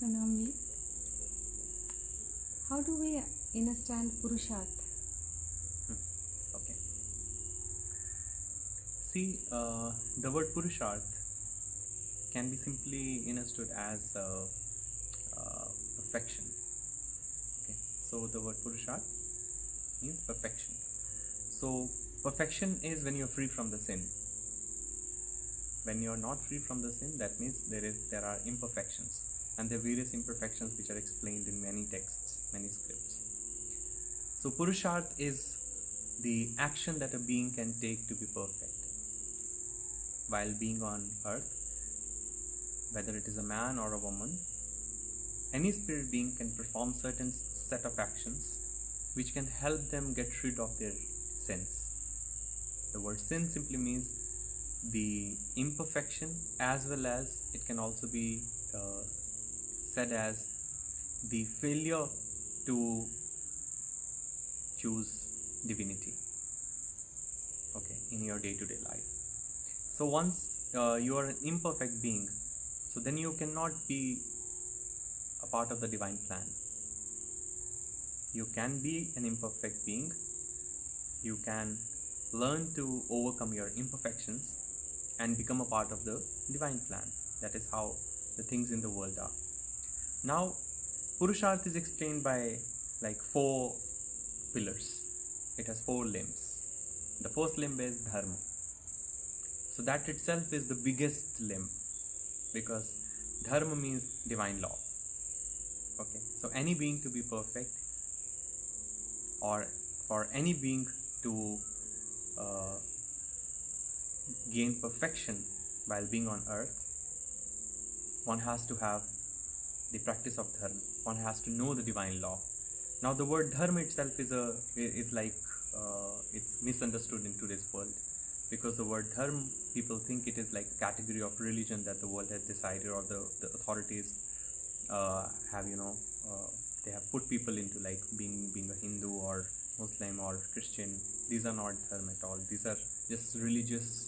Pranamvi. How do we understand Purushārth? Okay. See, the word Purushārth can be simply understood as perfection. Okay. So the word Purushārth means perfection. So perfection is when you're free from the sin. When you're not free from the sin, that means there are imperfections, and there are various imperfections which are explained in many texts, many scripts. So Purushārth is the action that a being can take to be perfect while being on earth. Whether it is a man or a woman, any spirit being can perform certain set of actions which can help them get rid of their sins. The word sin simply means the imperfection, as well as it can also be said as the failure to choose divinity, okay, in your day-to-day life. So once you are an imperfect being, so then you cannot be a part of the divine plan. You can be an imperfect being. You can learn to overcome your imperfections and become a part of the divine plan. That is how the things in the world are. Now, Purushārth is explained by like 4 pillars. It has 4 limbs. The first limb is dharma. So that itself is the biggest limb, because dharma means divine law. Okay, so any being to be perfect, or for any being to gain perfection while being on earth, one has to have the practice of dharma. One has to know the divine law. Now the word dharma itself is like it's misunderstood in today's world, because the word dharma, people think it is like a category of religion that the world has decided, or the authorities have they have put people into like being a Hindu or Muslim or Christian. These are not dharma at all. These are just religious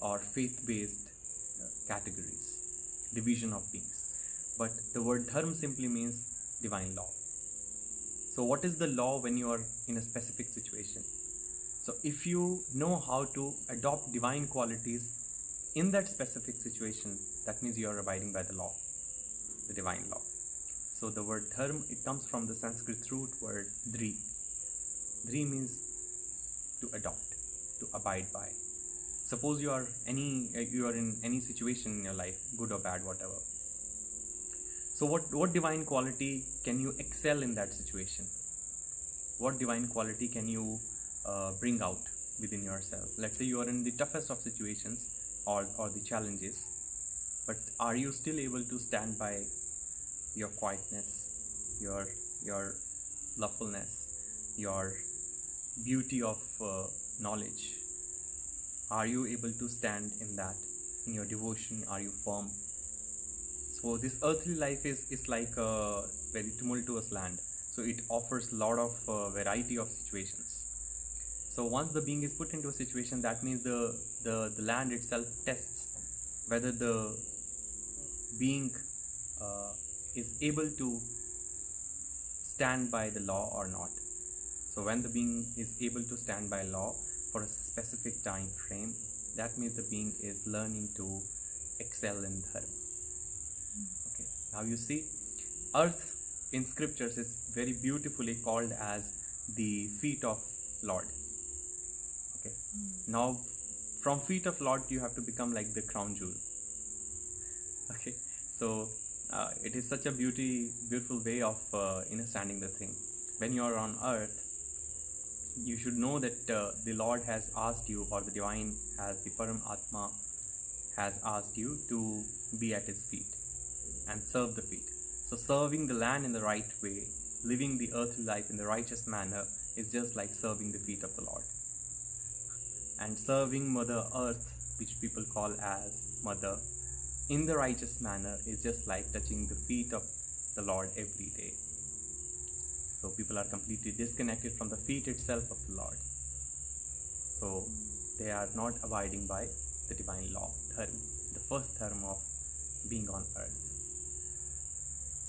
or faith-based categories, division of beings. But the word dharma simply means divine law. So what is the law when you are in a specific situation? So if you know how to adopt divine qualities in that specific situation, that means you are abiding by the law, the divine law. So the word dharma, it comes from the Sanskrit root word dri. Dri means to adopt, to abide by. Suppose you are in any situation in your life, good or bad, whatever. So what divine quality can you excel in that situation? What divine quality can you bring out within yourself? Let's say you are in the toughest of situations or the challenges, but are you still able to stand by your quietness, your lovefulness, your beauty of knowledge? Are you able to stand in that? In your devotion, are you firm? So this earthly life is like a very tumultuous land. So it offers a lot of variety of situations. So once the being is put into a situation, that means the land itself tests whether the being is able to stand by the law or not. So when the being is able to stand by law for a specific time frame, that means the being is learning to excel in dharma. Okay. Now you see, earth in scriptures is very beautifully called as the feet of Lord. Okay. Now from feet of Lord you have to become like the crown jewel. Okay. So it is such a beautiful way of understanding the thing. When you are on earth, you should know that the Lord has asked you, or the divine has, the Param Atma has asked you to be at his feet and serve the feet. So serving the land in the right way, living the earthly life in the righteous manner, is just like serving the feet of the Lord. And serving Mother Earth, which people call as Mother, in the righteous manner is just like touching the feet of the Lord every day. So people are completely disconnected from the feet itself of the Lord. So they are not abiding by the divine law, dharma, the first dharma of being on earth.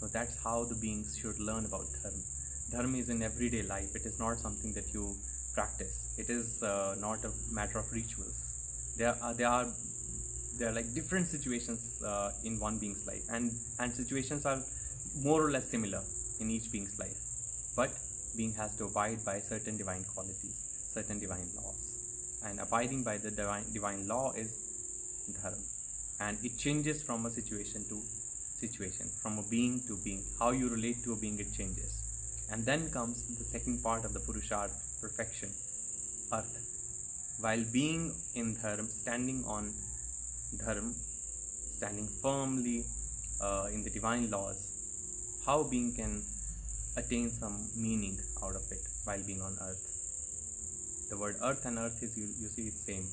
So that's how the beings should learn about dharma. Dharma is in everyday life. It is not something that you practice. It is not a matter of rituals. There are like different situations in one being's life, and situations are more or less similar in each being's life. But being has to abide by certain divine qualities, certain divine laws, and abiding by the divine law is dharma. And it changes from a situation to situation, from a being to being. How you relate to a being, it changes. And then comes the second part of the Purushārth, perfection, arth. While being in dharma, standing on dharma, standing firmly in the divine laws, how being can attain some meaning out of it while being on earth. The word earth and earth is, you see, it's same.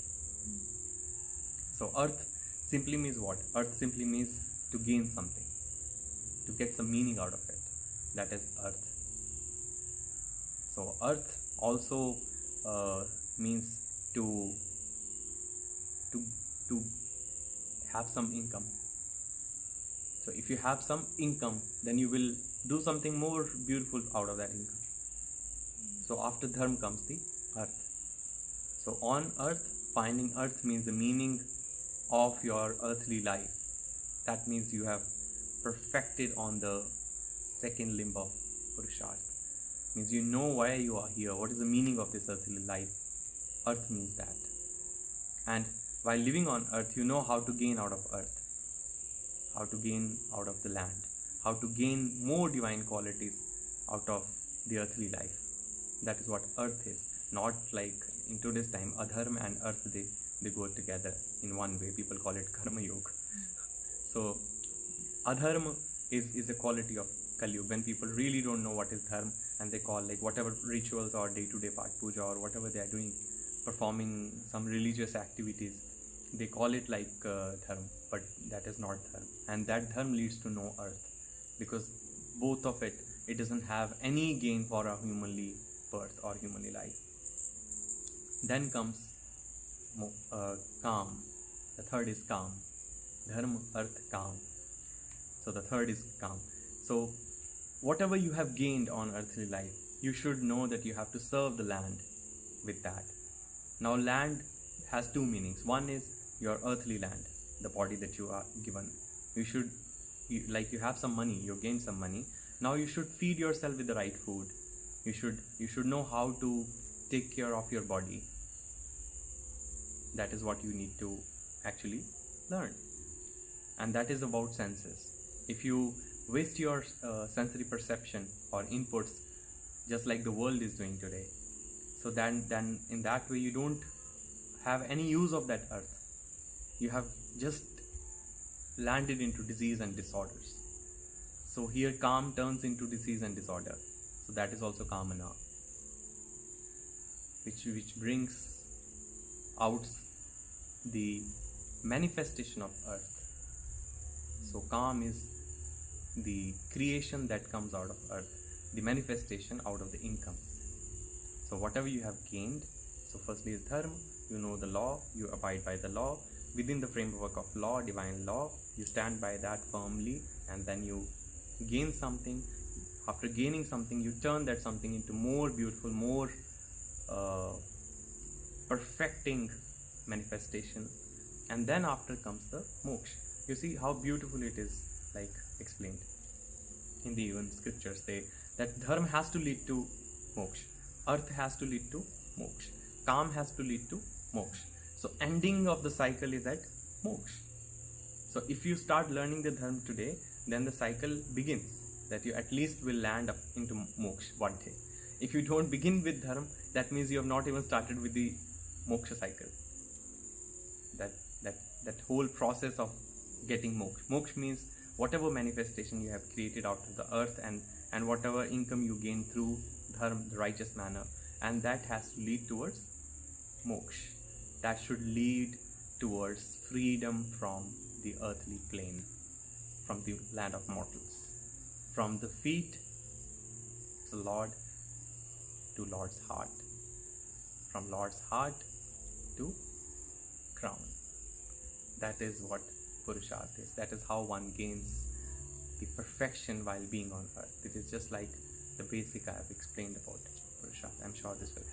So earth simply means what? Earth simply means to gain something, to get some meaning out of it. That is earth. So earth also means to have some income. So if you have some income, then you will do something more beautiful out of that income. So after dharma comes the earth. So on earth, finding earth means the meaning of your earthly life. That means you have perfected on the second limb of Purushārth. Means you know why you are here, what is the meaning of this earthly life. Earth means that. And while living on earth, you know how to gain out of earth, how to gain out of the land, how to gain more divine qualities out of the earthly life. That is what earth is. Not like in today's time, adharma and earth, they go together in one way. People call it karma yoga. So adharma is a quality of Kali Yuga, when people really don't know what is dharma, and they call like whatever rituals or day-to-day part puja or whatever they are doing, performing some religious activities, they call it like dharma, but that is not dharma. And that dharma leads to no earth, because both of it doesn't have any gain for a humanly birth or humanly life. Then comes calm. The third is calm. Dharma, earth, calm. So the third is calm. So whatever you have gained on earthly life, you should know that you have to serve the land with that. Now land has two meanings. One is your earthly land, the body that you are given. You have some money, you gain some money. Now you should feed yourself with the right food. You should know how to take care of your body. That is what you need to actually learn. And that is about senses. If you waste your sensory perception or inputs just like the world is doing today, so then in that way you don't have any use of that earth. You have just landed into disease and disorders. So here calm turns into disease and disorder. So that is also kamana, which brings out the manifestation of earth. So calm is the creation that comes out of earth, the manifestation out of the income. So whatever you have gained, so firstly is dharma, you know the law, you abide by the law. Within the framework of law, divine law, you stand by that firmly, and then you gain something. After gaining something, you turn that something into more beautiful, more perfecting manifestation. And then after comes the moksha. You see how beautiful it is, like explained in the even scriptures. That dharma has to lead to moksha, earth has to lead to moksha, calm has to lead to moksha. So ending of the cycle is at moksha. So if you start learning the dharma today, then the cycle begins, that you at least will land up into moksha one day. If you don't begin with dharma, that means you have not even started with the moksha cycle. That whole process of getting moksha. Moksha means whatever manifestation you have created out of the earth, and whatever income you gain through dharma, the righteous manner, and that has to lead towards moksha. That should lead towards freedom from the earthly plane, from the land of mortals, from the feet of the Lord to Lord's heart, from Lord's heart to crown. That is what Purushārth is. That is how one gains the perfection while being on earth. It is just like the basic I have explained about Purushārth. I'm sure this will